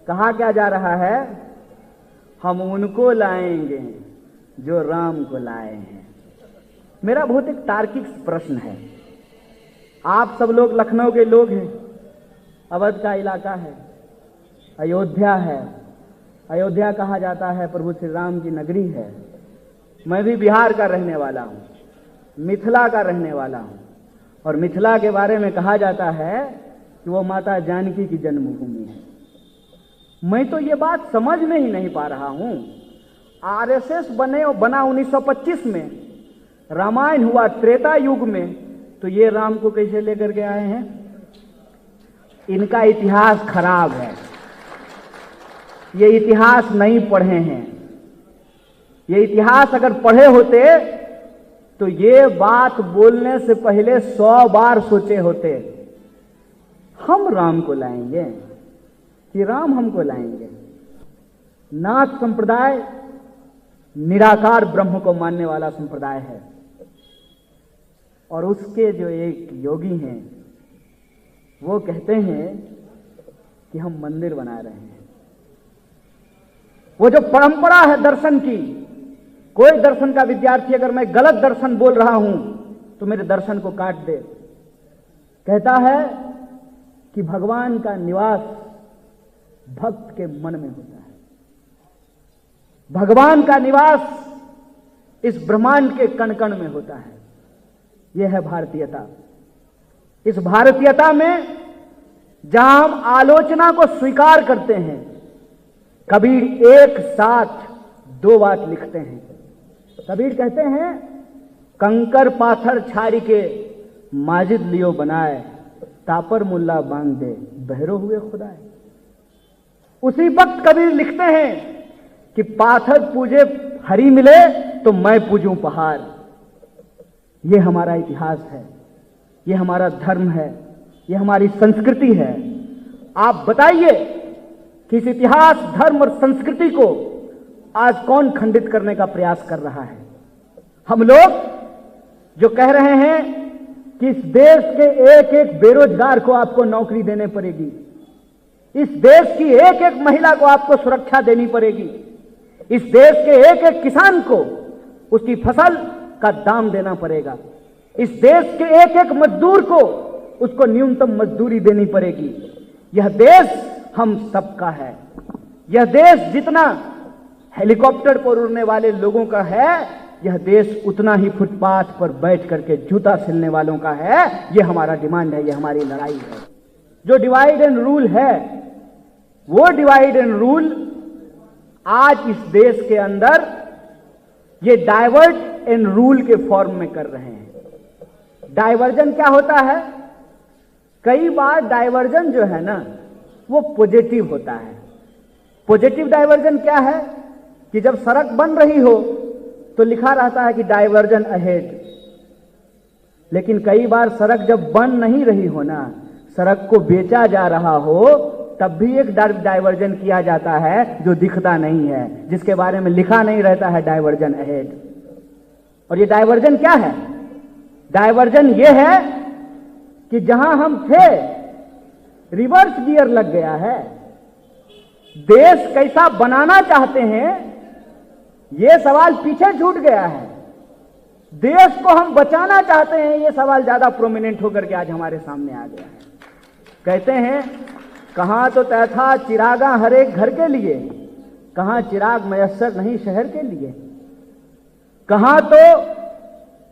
कहा क्या जा रहा है? हम उनको लाएंगे जो राम को लाए हैं। मेरा बहुत एक तार्किक प्रश्न है। आप सब लोग लखनऊ के लोग हैं, अवध का इलाका है, अयोध्या है, अयोध्या कहा जाता है प्रभु श्री राम की नगरी है। मैं भी बिहार का रहने वाला हूँ, मिथिला का रहने वाला हूँ, और मिथिला के बारे में कहा जाता है कि वो माता जानकी की जन्मभूमि है। मैं तो ये बात समझ में ही नहीं पा रहा हूँ। आरएसएस बना 1925 में, रामायण हुआ त्रेता युग में, तो ये राम को कैसे लेकर के आए हैं? इनका इतिहास खराब है, ये इतिहास नहीं पढ़े हैं। ये इतिहास अगर पढ़े होते तो ये बात बोलने से पहले 100 बार सोचे होते। हम राम को लाएंगे कि राम हमको लाएंगे? नाथ संप्रदाय निराकार ब्रह्म को मानने वाला संप्रदाय है, और उसके जो एक योगी हैं वो कहते हैं कि हम मंदिर बना रहे हैं। वो जो परंपरा है दर्शन की, कोई दर्शन का विद्यार्थी अगर मैं गलत दर्शन बोल रहा हूं तो मेरे दर्शन को काट दे। कहता है कि भगवान का निवास भक्त के मन में होता है। भगवान का निवास इस ब्रह्मांड के कण कण में होता है। यह है भारतीयता। इस भारतीयता में जहां हम आलोचना को स्वीकार करते हैं, कबीर एक साथ 2 बात लिखते हैं। कबीर कहते हैं, कंकर पाथर छारी के माजिद लियो बनाए, तापर मुल्ला बांग दे बहरो हुए खुदाए। उसी वक्त कबीर लिखते हैं कि पाथर पूजे हरी मिले तो मैं पूजूं पहाड़। ये हमारा इतिहास है, ये हमारा धर्म है, ये हमारी संस्कृति है। आप बताइए कि इस इतिहास, धर्म और संस्कृति को आज कौन खंडित करने का प्रयास कर रहा है? हम लोग जो कह रहे हैं कि इस देश के एक एक बेरोजगार को आपको नौकरी देने पड़ेगी, इस देश की एक एक महिला को आपको सुरक्षा देनी पड़ेगी, इस देश के एक एक किसान को उसकी फसल का दाम देना पड़ेगा, इस देश के एक एक मजदूर को उसको न्यूनतम मजदूरी देनी पड़ेगी। यह देश हम सबका है। यह देश जितना हेलीकॉप्टर पर उड़ने वाले लोगों का है, यह देश उतना ही फुटपाथ पर बैठ करके जूता सिलने वालों का है। यह हमारा डिमांड है, यह हमारी लड़ाई है। जो डिवाइड एंड रूल है, वो डिवाइड एंड रूल आज इस देश के अंदर ये डाइवर्ट एंड रूल के फॉर्म में कर रहे हैं। डाइवर्जन क्या होता है? कई बार डाइवर्जन जो है ना, वो पॉजिटिव होता है। पॉजिटिव डाइवर्जन क्या है कि जब सड़क बन रही हो तो लिखा रहता है कि डाइवर्जन अहेड, लेकिन कई बार सड़क जब बन नहीं रही हो ना, सड़क को बेचा जा रहा हो, तब भी एक डाइवर्जन किया जाता है जो दिखता नहीं है, जिसके बारे में लिखा नहीं रहता है डाइवर्जन अहेड। और ये डाइवर्जन क्या है? डाइवर्जन ये है कि जहां हम थे रिवर्स गियर लग गया है। देश कैसा बनाना चाहते हैं, यह सवाल पीछे छूट गया है। देश को हम बचाना चाहते हैं, यह सवाल ज्यादा प्रोमिनेंट होकर के आज हमारे सामने आ गया है। कहते हैं, कहां तो तय था चिरागा हर एक घर के लिए, कहां चिराग मयस्सर नहीं शहर के लिए। कहां तो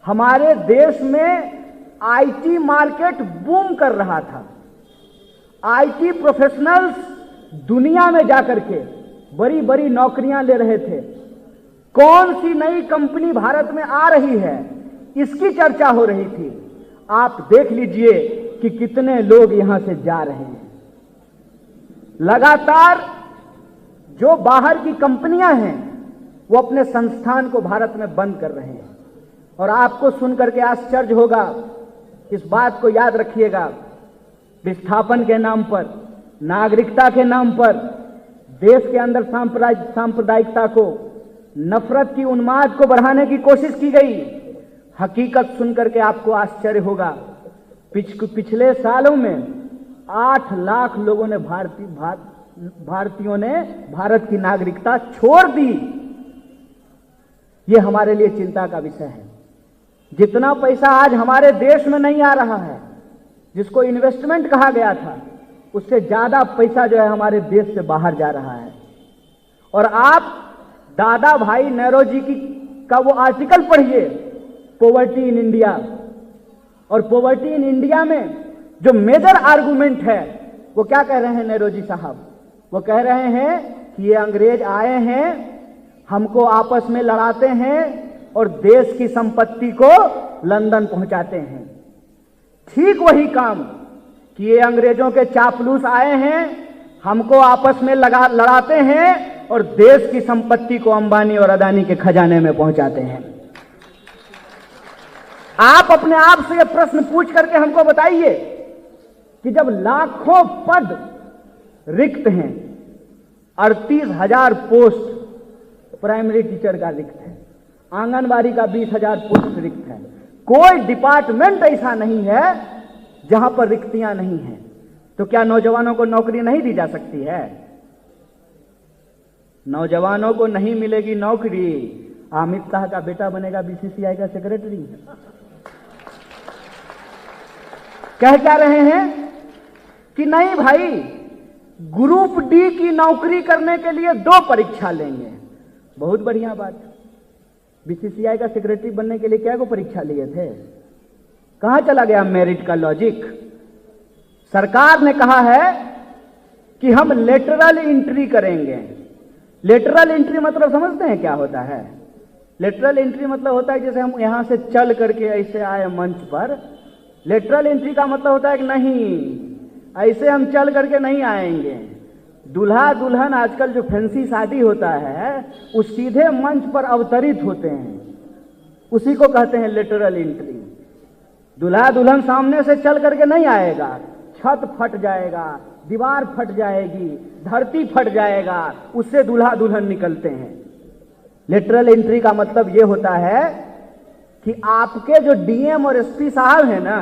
हमारे देश में आईटी मार्केट बूम कर रहा था, आईटी प्रोफेशनल्स दुनिया में जाकर के बड़ी बड़ी नौकरियां ले रहे थे। कौन सी नई कंपनी भारत में आ रही है, इसकी चर्चा हो रही थी। आप देख लीजिए कि कितने लोग यहां से जा रहे हैं। लगातार जो बाहर की कंपनियां हैं वो अपने संस्थान को भारत में बंद कर रहे हैं। और आपको सुनकर के आश्चर्य होगा, इस बात को याद रखिएगा, विस्थापन के नाम पर, नागरिकता के नाम पर, देश के अंदर सांप्रदायिकता को, नफरत की उन्माद को बढ़ाने की कोशिश की गई। हकीकत सुनकर के आपको आश्चर्य होगा, पिछले सालों में 8 लाख लोगों ने भारतीयों ने भारत की नागरिकता छोड़ दी। यह हमारे लिए चिंता का विषय है। जितना पैसा आज हमारे देश में नहीं आ रहा है, जिसको इन्वेस्टमेंट कहा गया था, उससे ज्यादा पैसा जो है हमारे देश से बाहर जा रहा है। और आप दादा भाई नेहरू जी का वो आर्टिकल पढ़िए, पॉवर्टी इन इंडिया, और पॉवर्टी इन इंडिया में जो मेजर आर्गुमेंट है वो क्या कह रहे हैं नेहरू जी साहब? वो कह रहे हैं कि ये अंग्रेज आए हैं, हमको आपस में लड़ाते हैं और देश की संपत्ति को लंदन पहुंचाते हैं। ठीक वही काम कि ये अंग्रेजों के चापलूस आए हैं, हमको आपस में लड़ाते हैं और देश की संपत्ति को अंबानी और अदानी के खजाने में पहुंचाते हैं। आप अपने आप से ये प्रश्न पूछ करके हमको बताइए कि जब लाखों पद रिक्त हैं, 38,000 पोस्ट प्राइमरी टीचर का रिक्त है, आंगनबाड़ी का 20,000 पोस्ट रिक्त है, कोई डिपार्टमेंट ऐसा नहीं है जहां पर रिक्तियां नहीं हैं, तो क्या नौजवानों को नौकरी नहीं दी जा सकती है? नौजवानों को नहीं मिलेगी नौकरी, अमित शाह का बेटा बनेगा बीसीसीआई का सेक्रेटरी। कह क्या रहे हैं कि नहीं भाई, ग्रुप डी की नौकरी करने के लिए 2 परीक्षा लेंगे। बहुत बढ़िया बात। बीसीसीआई का सेक्रेटरी बनने के लिए क्या को परीक्षा लिए थे? कहां चला गया मेरिट का लॉजिक? सरकार ने कहा है कि हम लेटरल एंट्री करेंगे। लेटरल एंट्री मतलब समझते हैं क्या होता है? लेटरल एंट्री मतलब होता है जैसे हम यहां से चल करके ऐसे आए मंच पर, लेटरल एंट्री का मतलब होता है कि नहीं, ऐसे हम चल करके नहीं आएंगे। दूल्हा दुल्हन आजकल जो फैंसी शादी होता है, उस सीधे मंच पर अवतरित होते हैं, उसी को कहते हैं लेटरल एंट्री। दूल्हा दुल्हन सामने से चल करके नहीं आएगा, छत फट जाएगा, दीवार फट जाएगी, धरती फट जाएगा, उससे दूल्हा दुल्हन निकलते हैं। लेटरल एंट्री का मतलब यह होता है कि आपके जो डीएम और एसपी साहब हैं ना,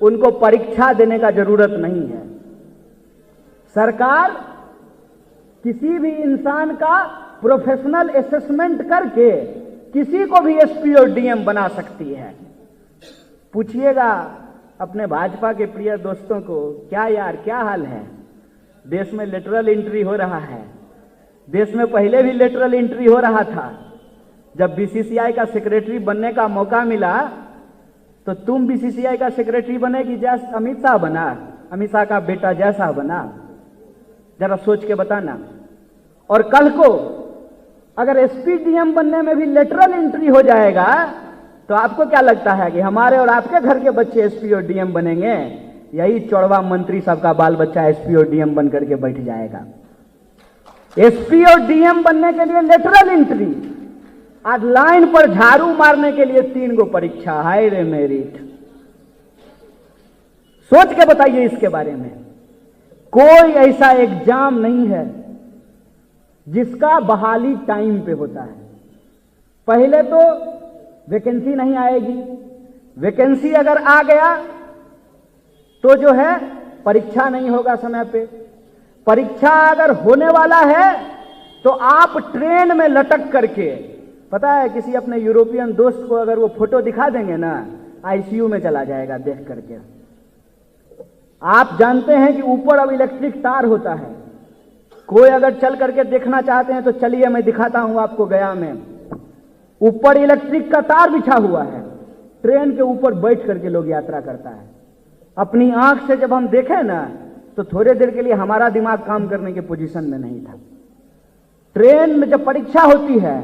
उनको परीक्षा देने का जरूरत नहीं है। सरकार किसी भी इंसान का प्रोफेशनल असेसमेंट करके किसी को भी एसपी और डीएम बना सकती है। पूछिएगा अपने भाजपा के प्रिय दोस्तों को, क्या यार क्या हाल है? देश में लेटरल एंट्री हो रहा है। देश में पहले भी लेटरल एंट्री हो रहा था। जब बीसीसीआई का सेक्रेटरी बनने का मौका मिला तो तुम बीसीसीआई का सेक्रेटरी बने कि जैसा अमित शाह बना, अमित शाह का बेटा जैसा बना? जरा सोच के बताना। और कल को अगर एसपी डीएम बनने में भी लेटरल एंट्री हो जाएगा तो आपको क्या लगता है कि हमारे और आपके घर के बच्चे एसपी और डीएम बनेंगे? यही चौड़वा मंत्री सबका बाल बच्चा एसपी और डीएम बन करके बैठ जाएगा। एसपी और डीएम बनने के लिए लेटरल एंट्री, आज लाइन पर झाड़ू मारने के लिए 3 गो परीक्षा। हाय रे मेरिट। सोच के बताइए इसके बारे में। कोई ऐसा एग्जाम नहीं है जिसका बहाली टाइम पे होता है। पहले तो वैकेंसी नहीं आएगी, वैकेंसी अगर आ गया तो जो है परीक्षा नहीं होगा समय पे। परीक्षा अगर होने वाला है तो आप ट्रेन में लटक करके, पता है किसी अपने यूरोपियन दोस्त को अगर वो फोटो दिखा देंगे ना, आईसीयू में चला जाएगा देख करके। आप जानते हैं कि ऊपर अब इलेक्ट्रिक तार होता है। कोई अगर चल करके देखना चाहते हैं तो चलिए मैं दिखाता हूं आपको। गया में ऊपर इलेक्ट्रिक का तार बिछा हुआ है, ट्रेन के ऊपर बैठ करके लोग यात्रा करता है। अपनी आंख से जब हम देखें ना तो थोड़ी देर के लिए हमारा दिमाग काम करने के पोजीशन में नहीं था। ट्रेन में जब परीक्षा होती है,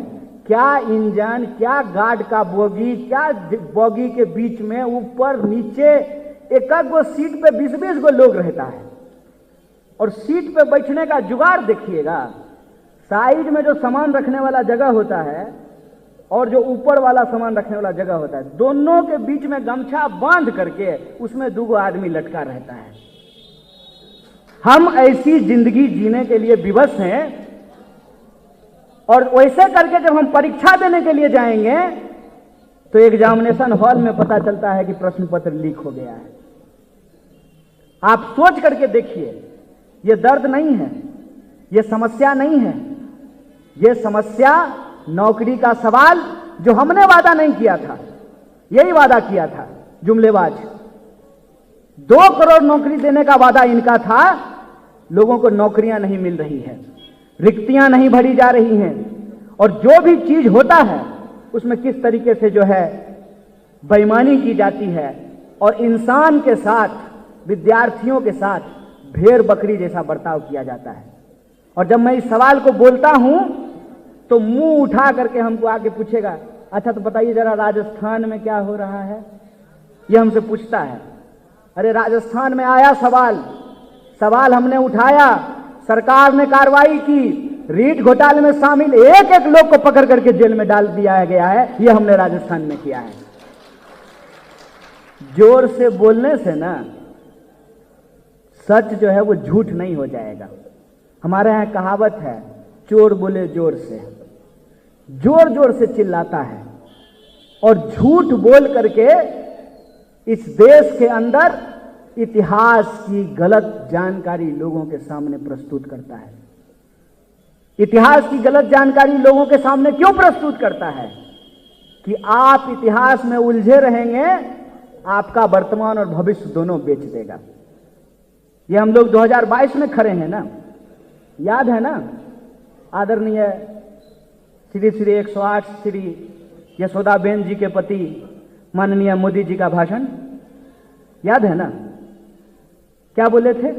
क्या इंजन, क्या गार्ड का बोगी, क्या बोगी के बीच में ऊपर नीचे एक गो सीट पे 20-20 गो लोग रहता है। और सीट पे बैठने का जुगाड़ देखिएगा, साइड में जो सामान रखने वाला जगह होता है और जो ऊपर वाला सामान रखने वाला जगह होता है, दोनों के बीच में गमछा बांध करके उसमें 2 गो आदमी लटका रहता है। हम ऐसी जिंदगी जीने के लिए विवश हैं। और वैसे करके जब हम परीक्षा देने के लिए जाएंगे तो एग्जामिनेशन हॉल में पता चलता है कि प्रश्न पत्र लीक हो गया है। आप सोच करके देखिए, यह दर्द नहीं है, ये समस्या नहीं है, ये समस्या नौकरी का सवाल जो हमने वादा नहीं किया था, यही वादा किया था जुमलेबाज। 2 करोड़ नौकरी देने का वादा इनका था, लोगों को नौकरियां नहीं मिल रही है, रिक्तियां नहीं भरी जा रही हैं, और जो भी चीज होता है उसमें किस तरीके से जो है बेईमानी की जाती है और इंसान के साथ, विद्यार्थियों के साथ भेड़ बकरी जैसा बर्ताव किया जाता है। और जब मैं इस सवाल को बोलता हूं तो मुंह उठा करके हमको आके पूछेगा, अच्छा तो बताइए जरा राजस्थान में क्या हो रहा है, ये हमसे पूछता है। अरे राजस्थान में आया सवाल हमने उठाया, सरकार ने कार्रवाई की, रीट घोटाले में शामिल एक एक लोग को पकड़ करके जेल में डाल दिया गया है, ये हमने राजस्थान में किया है। जोर से बोलने से ना सच जो है वो झूठ नहीं हो जाएगा। हमारे यहां कहावत है, चोर बोले जोर से, जोर जोर से चिल्लाता है और झूठ बोल करके इस देश के अंदर इतिहास की गलत जानकारी लोगों के सामने प्रस्तुत करता है। इतिहास की गलत जानकारी लोगों के सामने क्यों प्रस्तुत करता है? कि आप इतिहास में उलझे रहेंगे, आपका वर्तमान और भविष्य दोनों बेच देगा। ये हम लोग 2022 में खड़े हैं ना, याद है ना आदरणीय श्री 108 श्री यशोदाबेन जी के पति माननीय मोदी जी का भाषण, याद है ना? क्या बोले थे?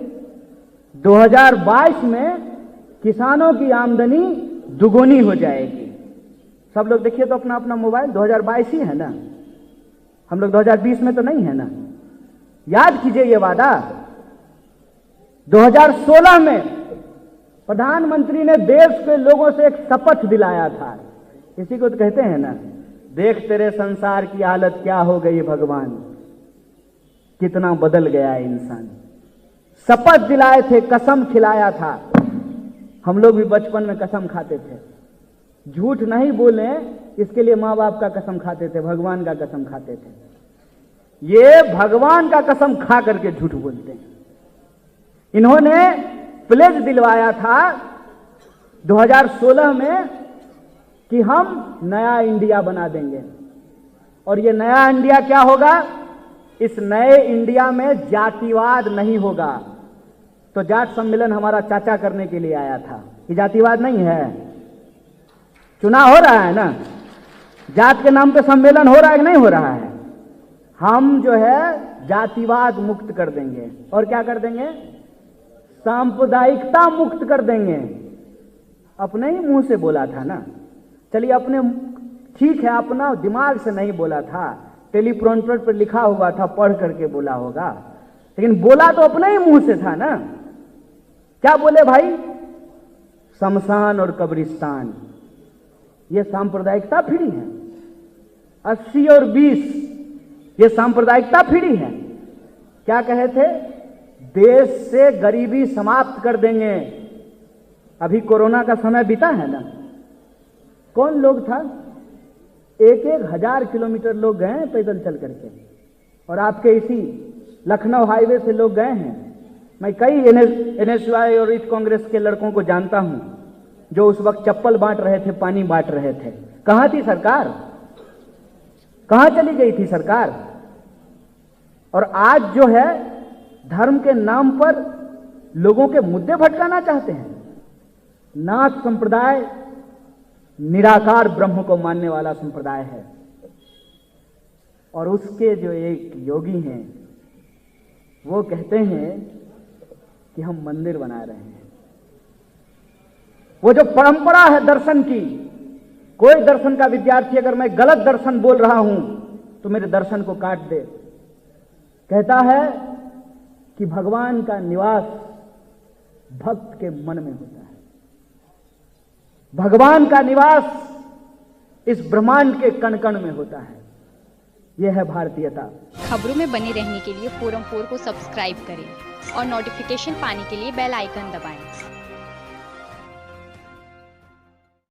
2022 में किसानों की आमदनी दुगुनी हो जाएगी। सब लोग देखिए तो अपना अपना मोबाइल, 2022 ही है ना, हम लोग 2020 में तो नहीं है ना। याद कीजिए ये वादा। 2016 में प्रधानमंत्री ने देश के लोगों से एक शपथ दिलाया था, इसी को तो कहते हैं ना, देख तेरे संसार की हालत क्या हो गई भगवान, कितना बदल गया है इंसान। शपथ दिलाए थे, कसम खिलाया था। हम लोग भी बचपन में कसम खाते थे, झूठ नहीं बोले इसके लिए माँ बाप का कसम खाते थे, भगवान का कसम खाते थे। ये भगवान का कसम खा करके झूठ बोलते हैं। इन्होंने प्लेज दिलवाया था 2016 में कि हम नया इंडिया बना देंगे, और ये नया इंडिया क्या होगा? इस नए इंडिया में जातिवाद नहीं होगा। तो जाट सम्मेलन हमारा चाचा करने के लिए आया था, ये जातिवाद नहीं है। चुनाव हो रहा है ना, जात के नाम पे सम्मेलन हो रहा है कि नहीं हो रहा है? हम जो है जातिवाद मुक्त कर देंगे, और क्या कर देंगे? सांप्रदायिकता मुक्त कर देंगे। अपने ही मुंह से बोला था ना, चलिए अपने, ठीक है अपना दिमाग से नहीं बोला था, टेलीप्रॉम्प्टर पर लिखा हुआ था, पढ़ करके बोला होगा, लेकिन बोला तो अपने ही मुंह से था ना। क्या बोले भाई? शमशान और कब्रिस्तान, ये सांप्रदायिकता फिरी है। 80 और 20 ये सांप्रदायिकता फिरी है। क्या कहे थे? देश से गरीबी समाप्त कर देंगे। अभी कोरोना का समय बीता है ना, कौन लोग था? 1,000 किलोमीटर लोग गए हैं पैदल चल करके, और आपके इसी लखनऊ हाईवे से लोग गए हैं। मैं कई NSY और यूथ कांग्रेस के लड़कों को जानता हूं जो उस वक्त चप्पल बांट रहे थे, पानी बांट रहे थे। कहां थी सरकार? कहां चली गई थी सरकार? और आज जो है धर्म के नाम पर लोगों के मुद्दे भटकाना चाहते हैं। नाथ संप्रदाय निराकार ब्रह्म को मानने वाला संप्रदाय है, और उसके जो एक योगी हैं वो कहते हैं कि हम मंदिर बना रहे हैं। वो जो परंपरा है दर्शन की, कोई दर्शन का विद्यार्थी अगर मैं गलत दर्शन बोल रहा हूं तो मेरे दर्शन को काट दे। कहता है कि भगवान का निवास भक्त के मन में होता है। भगवान का निवास इस ब्रह्मांड के कण कण में होता है। यह है भारतीयता। खबरों में बने रहने के लिए फोरम 4 को सब्सक्राइब करें और नोटिफिकेशन पाने के लिए बेल आइकन दबाएं।